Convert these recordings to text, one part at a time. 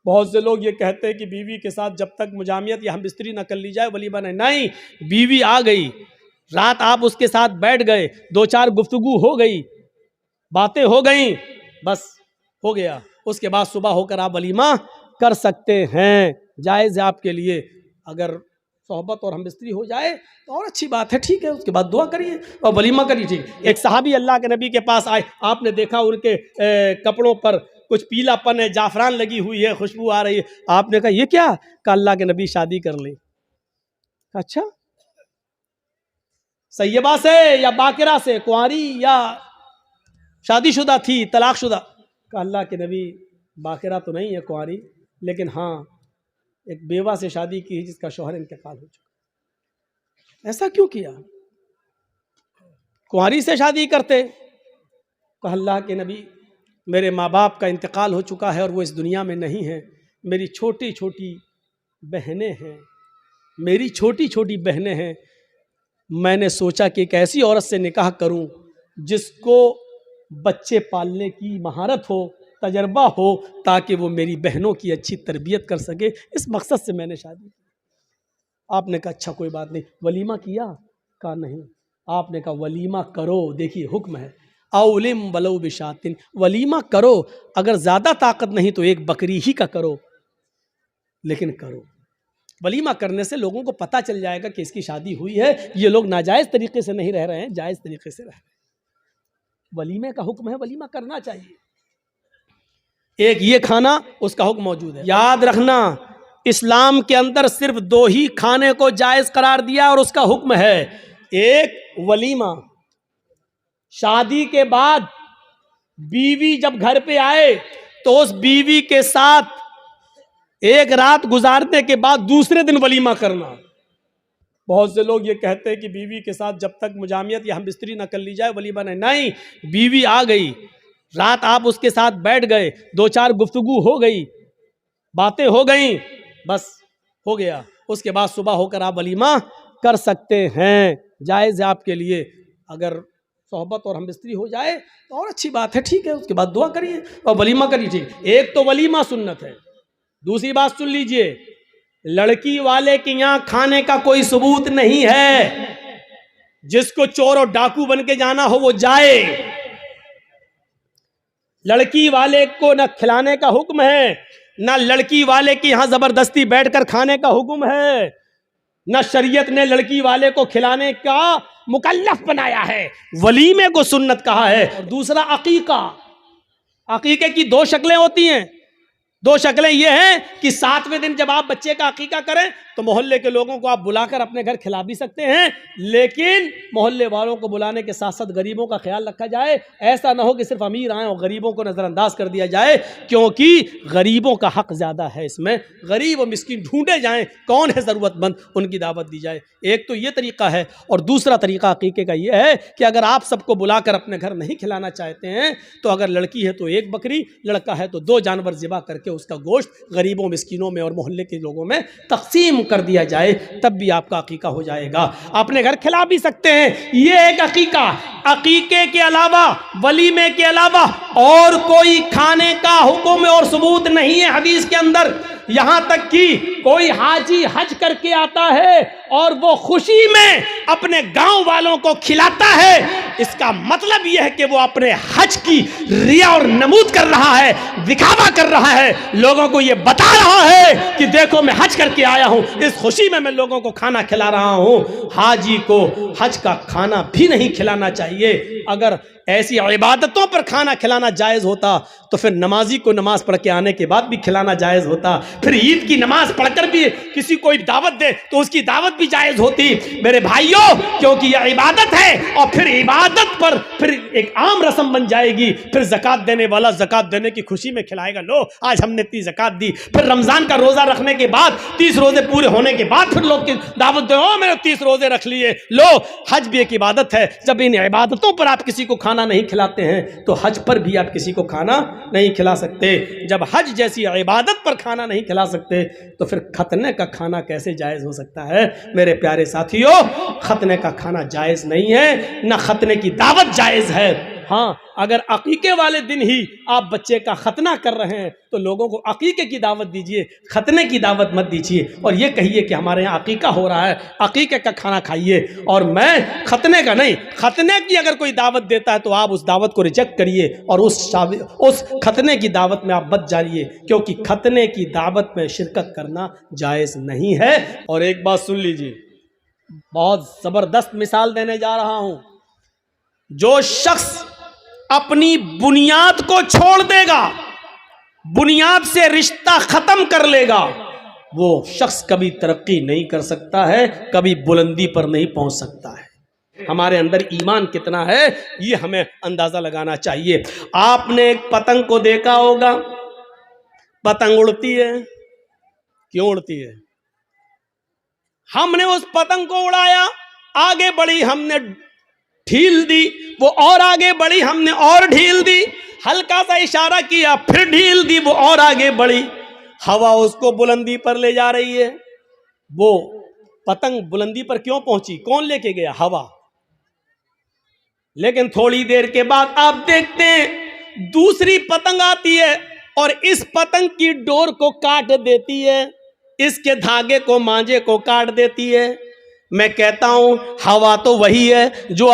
बहुत से लोग ये कहते हैं कि बीवी के साथ जब तक मुजामियत या हम बिस्तरी न कर ली जाए वलीमा नहीं। बीवी आ गई, रात आप उसके साथ बैठ गए, 2-4 गुफ्तगू हो गई, बातें हो गई, बस हो गया। उसके बाद सुबह होकर आप वलीमा कर सकते हैं, जायज़ है आपके लिए। अगर सोहबत और हमबिस्तरी हो जाए तो और अच्छी बात है, ठीक है। उसके बाद दुआ करिए और वलीमा करिए, ठीक। एक सहाबी अल्लाह के नबी के पास आए, आपने देखा उनके कपड़ों पर कुछ पीलापन है, जाफरान लगी हुई है, खुशबू आ रही है। आपने कहा ये क्या? कहा अल्लाह के नबी शादी कर ले। अच्छा, सैयबा से या बाकिरा से, कुंवारी या शादीशुदा थी, तलाकशुदा? कहा अल्लाह के नबी बाकिरा तो नहीं है, कुंवारी, लेकिन हाँ एक बेवा से शादी की जिसका शौहर इंतकाल हो चुका। ऐसा क्यों किया? कुंवारी से शादी करते। कहा अल्लाह के नबी मेरे माँ बाप का इंतकाल हो चुका है और वो इस दुनिया में नहीं है, मेरी छोटी छोटी बहनें हैं, मेरी छोटी छोटी बहनें हैं। मैंने सोचा कि एक ऐसी औरत से निकाह करूं जिसको बच्चे पालने की महारत हो, तजर्बा हो, ताकि वो मेरी बहनों की अच्छी तरबियत कर सके। इस मकसद से मैंने शादी की। आपने कहा अच्छा कोई बात नहीं, वलीमा किया? कहा नहीं। आपने कहा वलीमा करो, देखिए हुक्म है, औलिम वलो बिशातिन, वलीमा करो। अगर ज़्यादा ताकत नहीं तो एक बकरी ही का करो, लेकिन करो। वलीमा करने से लोगों को पता चल जाएगा कि इसकी शादी हुई है, ये लोग नाजायज़ तरीके से नहीं रह रहे हैं, जायज़ तरीके से रह रहे हैं। वलीमे का हुक्म है, वलीमा करना चाहिए। एक ये खाना, उसका हुक्म मौजूद है। याद रखना, इस्लाम के अंदर सिर्फ 2 ही खाने को जायज़ करार दिया और उसका हुक्म है, एक वलीमा। शादी के बाद बीवी जब घर पे आए तो उस बीवी के साथ एक रात गुजारने के बाद दूसरे दिन वलीमा करना। बहुत से लोग ये कहते हैं कि बीवी के साथ जब तक मुजामियत या हम बिस्तरी न कर ली जाए वलीमा नहीं। बीवी आ गई, रात आप उसके साथ बैठ गए, 2-4 गुफ्तगू हो गई, बातें हो गई, बस हो गया। उसके बाद सुबह होकर आप वलीमा कर सकते हैं, जायज़ है आपके लिए। अगर सोहबत और हमबिस्तरी हो जाए तो और अच्छी बात है, ठीक है। उसके बाद दुआ करिए और वलीमा करिए, ठीक। एक तो वलीमा सुन्नत है। दूसरी बात सुन लीजिए, लड़की वाले के यहाँ खाने का कोई सबूत नहीं है। जिसको चोर और डाकू बन के जाना हो वो जाए। लड़की वाले को न खिलाने का हुक्म है, न लड़की वाले के यहाँ जबरदस्ती बैठकर खाने का हुक्म है, न शरीयत ने लड़की वाले को खिलाने का मुकल्लफ बनाया है। वलीमे को सुन्नत कहा है। और दूसरा अकीका। अकीके की 2 शक्लें होती हैं। 2 शक्लें ये हैं कि 7वें दिन जब आप बच्चे का अकीका करें तो मोहल्ले के लोगों को आप बुलाकर अपने घर खिला भी सकते हैं, लेकिन मोहल्ले वालों को बुलाने के साथ साथ गरीबों का ख्याल रखा जाए। ऐसा ना हो कि सिर्फ अमीर आए और गरीबों को नज़रअंदाज कर दिया जाए, क्योंकि गरीबों का हक ज़्यादा है इसमें। गरीब और मिस्किन ढूंढे जाएं, कौन है ज़रूरतमंद, उनकी दावत दी जाए। एक तो ये तरीका है। और दूसरा तरीका अकीके का ये है कि अगर आप सबको बुलाकर अपने घर नहीं खिलाना चाहते हैं तो अगर लड़की है तो 1 बकरी, लड़का है तो 2 जानवर ज़िबा करके उसका गोश्त गरीबों, मिस्किनों में और मोहल्ले के लोगों में तकसीम कर दिया जाए, तब भी आपका अकीका हो जाएगा। अपने घर खिला भी सकते हैं, ये एक अकीका। अकीके के अलावा, वलीमे के अलावा और कोई खाने का हुक्म और सबूत नहीं है हदीस के अंदर। यहां तक कि कोई हाजी हज करके आता है और वो खुशी में अपने गांव वालों को खिलाता है, इसका मतलब यह है कि वो अपने हज की रिया और नमूद कर रहा है, दिखावा कर रहा है, लोगों को ये बता रहा है कि देखो मैं हज करके आया हूं, इस खुशी में मैं लोगों को खाना खिला रहा हूं। हाजी को हज का खाना भी नहीं खिलाना चाहिए। अगर ऐसी इबादतों पर खाना खिलाना जायज़ होता तो फिर नमाजी को नमाज पढ़ के आने के बाद भी खिलाना जायज़ होता। फिर ईद की नमाज पढ़कर भी किसी को दावत दे तो उसकी दावत भी जायज़ होती। मेरे भाइयों, क्योंकि यह इबादत है और फिर इबादत पर फिर एक आम रस्म बन जाएगी। फिर ज़कात देने वाला ज़कात देने की खुशी में खिलाएगा, लो आज हमने 30 ज़कात दी। फिर रमज़ान का रोज़ा रखने के बाद 30 रोज़े पूरे होने के बाद फिर लोग की दावत दे, ओ मैंने 30 रोज़े रख लिए। लो, हज भी एक इबादत है। जब इन इबादतों पर आप किसी को खाना नहीं खिलाते हैं तो हज पर भी आप किसी को खाना नहीं खिला सकते। जब हज जैसी इबादत पर खाना नहीं खिला सकते तो फिर खतने का खाना कैसे जायज़ हो सकता है? मेरे प्यारे साथियों, खतने का खाना जायज़ नहीं है, ना खतने की दावत जायज़ है। हाँ, अगर अकीके वाले दिन ही आप बच्चे का खतना कर रहे हैं तो लोगों को अकीके की दावत दीजिए, खतने की दावत मत दीजिए। और ये कहिए कि हमारे यहाँ अकीका हो रहा है, अकीके का खाना खाइए। और मैं खतने का नहीं, खतने की अगर कोई दावत देता है तो आप उस दावत को रिजेक्ट करिए और उस खतने की दावत में आप बच जाइए, क्योंकि खतने की दावत में शिरकत करना जायज़ नहीं है। और एक बात सुन लीजिए, बहुत ज़बरदस्त मिसाल देने जा रहा हूं। जो शख्स अपनी बुनियाद को छोड़ देगा, बुनियाद से रिश्ता खत्म कर लेगा, वो शख्स कभी तरक्की नहीं कर सकता है, कभी बुलंदी पर नहीं पहुंच सकता है। हमारे अंदर ईमान कितना है ये हमें अंदाजा लगाना चाहिए। आपने एक पतंग को देखा होगा, पतंग उड़ती है, क्यों उड़ती है? हमने उस पतंग को उड़ाया, आगे बढ़ी, हमने ढील दी, वो और आगे बढ़ी, हमने और ढील दी, हल्का सा इशारा किया, फिर ढील दी, वो और आगे बढ़ी, हवा उसको बुलंदी पर ले जा रही है। वो पतंग बुलंदी पर क्यों पहुंची? कौन लेके गया? हवा। लेकिन थोड़ी देर के बाद आप देखते हैं दूसरी पतंग आती है और इस पतंग की डोर को काट देती है, इसके धागे को, मांझे को काट देती है। मैं कहता हूं हवा तो वही है जो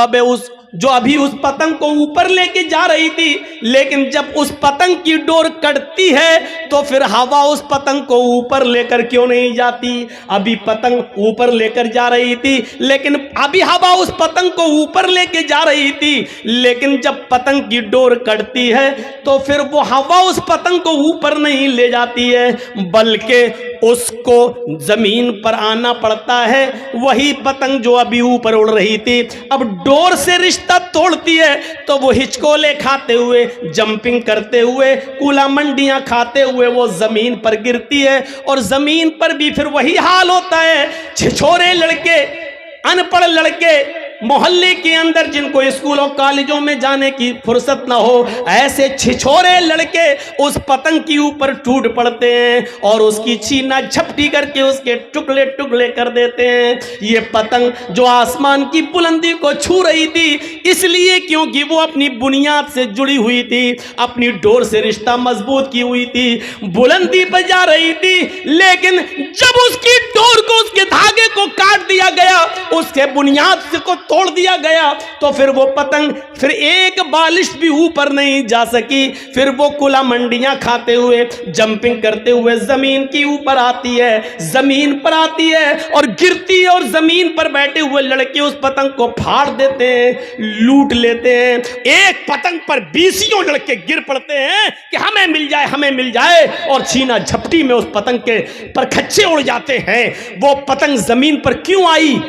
अभी उस पतंग को ऊपर लेके जा रही थी, लेकिन जब उस पतंग की डोर कटती है तो फिर हवा उस पतंग को ऊपर लेकर क्यों नहीं जाती? अभी पतंग ऊपर लेकर जा रही थी, लेकिन अभी हवा उस पतंग को ऊपर लेके जा रही थी, लेकिन जब पतंग की डोर कटती है तो फिर वो हवा उस पतंग को ऊपर नहीं ले जाती है, बल्कि उसको जमीन पर आना पड़ता है। वही पतंग जो अभी ऊपर उड़ रही थी अब डोर से रिश्ता तोड़ती है तो वो हिचकोले खाते हुए, जंपिंग करते हुए, कूला मंडियां खाते हुए वो जमीन पर गिरती है। और जमीन पर भी फिर वही हाल होता है। छिछोरे लड़के, अनपढ़ लड़के, मोहल्ले के अंदर जिनको स्कूलों कॉलेजों में जाने की फुर्सत ना हो, ऐसे छिछोरे लड़के उस पतंग के ऊपर टूट पड़ते हैं और उसकी छीना झपटी करके उसके टुकड़े टुकड़े कर देते हैं। ये पतंग जो आसमान की बुलंदी को छू रही थी इसलिए क्योंकि वो अपनी बुनियाद से जुड़ी हुई थी, अपनी डोर से रिश्ता मजबूत की हुई थी, बुलंदी पर जा रही थी। लेकिन जब उसकी डोर को, उसके धागे को काट दिया गया, उसके बुनियाद से को तोड़ दिया गया, तो फिर वो पतंग फिर एक बालिश भी ऊपर नहीं जा सकी। फिर वो कुला मंडियां खाते हुए, जंपिंग करते हुए जमीन के ऊपर आती है, जमीन पर आती है और गिरती है और जमीन पर बैठे हुए लड़के उस पतंग को फाड़ देते हैं, लूट लेते हैं। एक पतंग पर 20 लड़के गिर पड़ते हैं कि हमें मिल जाए, हमें मिल जाए, और छीना झपटी में उस पतंग के पर खच्चे उड़ जाते हैं। वो पतंग जमीन पर क्यों आई?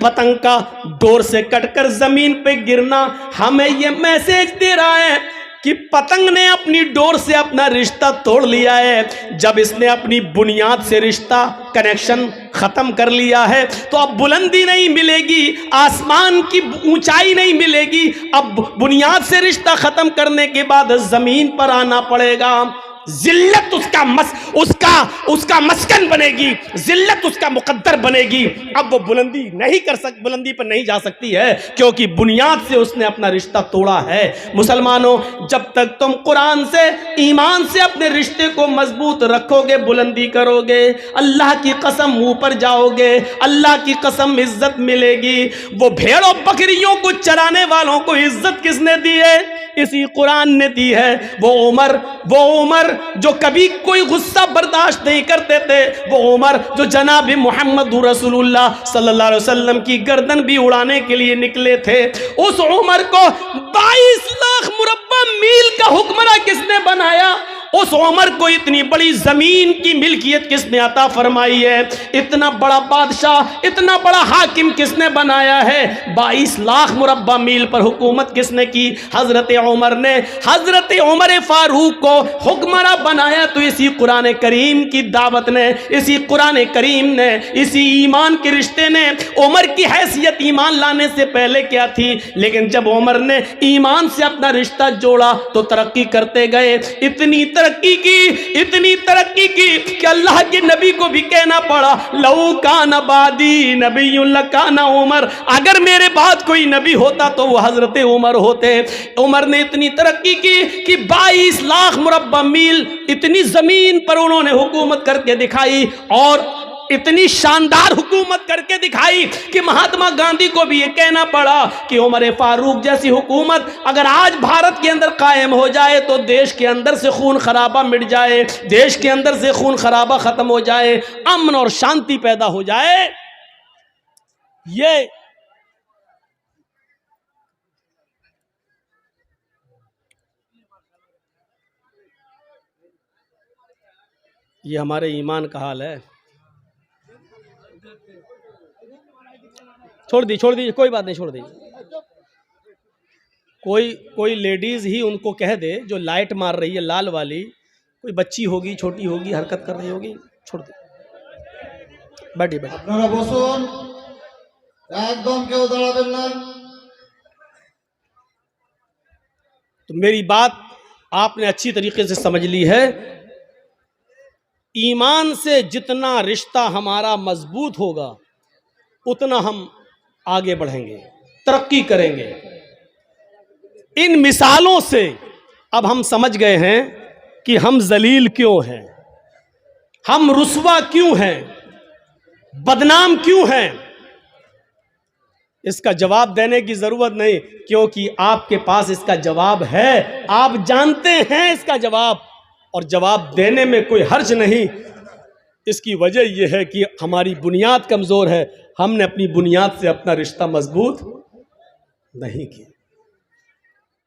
पतंग का डोर से कटकर जमीन पे गिरना हमें यह मैसेज दे रहा है कि पतंग ने अपनी डोर से अपना रिश्ता तोड़ लिया है। जब इसने अपनी बुनियाद से रिश्ता, कनेक्शन खत्म कर लिया है तो अब बुलंदी नहीं मिलेगी, आसमान की ऊंचाई नहीं मिलेगी। अब बुनियाद से रिश्ता खत्म करने के बाद जमीन पर आना पड़ेगा। जिल्लत उसका मस्कन बनेगी, जिल्लत उसका मुकद्दर बनेगी। अब वो बुलंदी पर नहीं जा सकती है क्योंकि बुनियाद से उसने अपना रिश्ता तोड़ा है। मुसलमानों, जब तक तुम कुरान से, ईमान से अपने रिश्ते को मजबूत रखोगे, बुलंदी करोगे, अल्लाह की कसम ऊपर जाओगे, अल्लाह की कसम इज्जत मिलेगी। वो भेड़ों बकरियों को चराने वालों को इज्जत किसने दी है? इसी कुरान ने दी है। वो उमर जो कभी कोई गुस्सा बर्दाश्त नहीं करते थे, वो उमर जो जनाब मोहम्मद रसूलुल्लाह सल्लल्लाहु अलैहि वसल्लम की गर्दन भी उड़ाने के लिए निकले थे, उस उमर को 22 लाख मुरब्बा मील का हुक्मरान किसने बनाया? उस उमर को इतनी बड़ी जमीन की मिल्कियत किसने अता फरमाई है? इतना बड़ा बादशाह, इतना बड़ा हाकिम किसने बनाया है? 22 लाख मुरब्बा मील पर हुकूमत किसने की? हजरत उमर ने। हजरत उमर फारूक को हुक्मरां बनाया तो इसी कुरान करीम की दावत ने, इसी कुरान करीम ने, इसी ईमान के रिश्ते ने। उमर की हैसियत ईमान लाने से पहले क्या थी, लेकिन जब उमर ने ईमान से अपना रिश्ता जोड़ा तो तरक्की करते गए। इतनी इतनी तरक्की की कि अल्लाह के नबी को भी कहना पड़ा, लऊ कान बादी नबीयुन लकाना उमर, अगर मेरे बाद कोई नबी होता तो वो हजरत उमर होते। उमर ने इतनी तरक्की की कि 22 लाख मुरब्बा मील इतनी जमीन पर उन्होंने हुकूमत करके दिखाई, और इतनी शानदार हुकूमत करके दिखाई कि महात्मा गांधी को भी ये कहना पड़ा कि उमर फारूक जैसी हुकूमत अगर आज भारत के अंदर कायम हो जाए तो देश के अंदर से खून खराबा मिट जाए, देश के अंदर से खून खराबा खत्म हो जाए, अमन और शांति पैदा हो जाए। ये हमारे ईमान का हाल है। छोड़ दी कोई बात नहीं, छोड़ दी। कोई लेडीज ही उनको कह दे जो लाइट मार रही है लाल वाली, कोई बच्ची होगी, छोटी होगी, हरकत कर रही होगी, छोड़ दे। बैठिए बैठिए। আপনারা বসুন, একদম কেউ দাঁড়াবেন না। तो मेरी बात आपने अच्छी तरीके से समझ ली है। ईमान से जितना रिश्ता हमारा मजबूत होगा उतना हम आगे बढ़ेंगे, तरक्की करेंगे। इन मिसालों से अब हम समझ गए हैं कि हम जलील क्यों हैं, हम रुस्वा क्यों हैं, बदनाम क्यों हैं। इसका जवाब देने की जरूरत नहीं, क्योंकि आपके पास इसका जवाब है, आप जानते हैं इसका जवाब, और जवाब देने में कोई हर्ज नहीं। इसकी वजह यह है कि हमारी बुनियाद कमज़ोर है, हमने अपनी बुनियाद से अपना रिश्ता मजबूत नहीं किया।